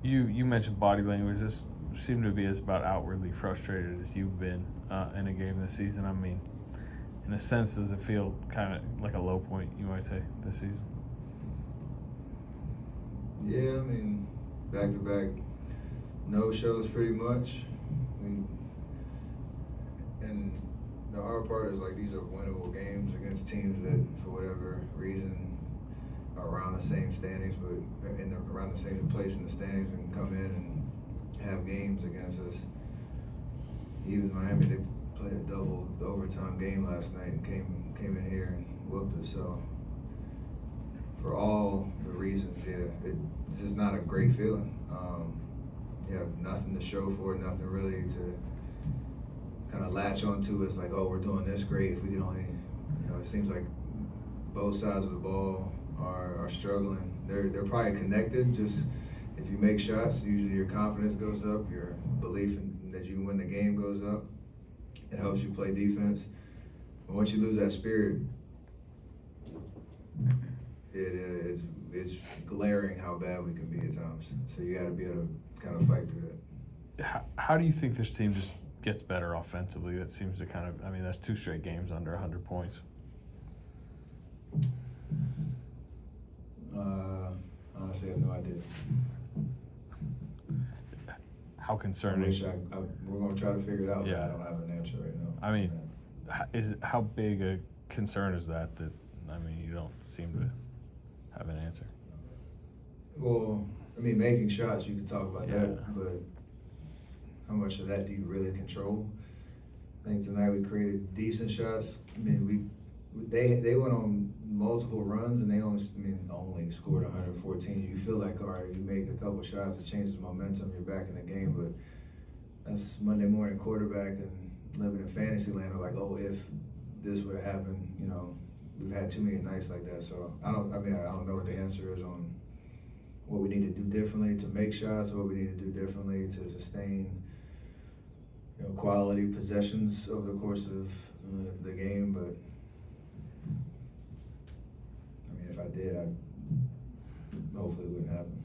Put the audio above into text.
You mentioned body language. This seemed to be as about outwardly frustrated as you've been in a game this season. I mean, in a sense, does it feel kind of like a low point, you might say, this season? Yeah, I mean, back-to-back no-shows pretty much. And the hard part is, like, these are winnable games against teams that, for whatever reason, are around the same standings, but around the same place in the standings, and come in and have games against us. Even Miami, they played a double overtime game last night and came in here and whooped us. So for all the reasons, yeah, it's just not a great feeling. You have nothing to show for it, nothing really to kind of latch onto. It's like, oh, we're doing this great. If we can only, it seems like both sides of the ball are struggling. They're probably connected. Just if you make shots, usually your confidence goes up, your belief that you can win the game goes up. It helps you play defense. But once you lose that spirit, it's glaring how bad we can be at times. So you got to be able to kind of fight through that. How do you think this team just gets better offensively? That seems to kind of, I mean, that's 2 straight games under 100 points. Honestly, I have no idea. How concerning? We're going to try to figure it out, yeah. But I don't have an answer right now. I mean, how big a concern is that I mean, you don't seem to have an answer? Well, I mean, making shots, you can talk about that, but how much of that do you really control? I think tonight we created decent shots. I mean, they went on multiple runs and they only scored 114. You feel like, all right, you make a couple shots, it changes momentum, you're back in the game, but that's Monday morning quarterback and living in fantasy land. Like, oh, if this would have happened, we've had too many nights like that. So I don't know what the answer is on what we need to do differently to make shots, or what we need to do differently to sustain quality possessions over the course of the game. But I mean, if I did, hopefully it wouldn't happen.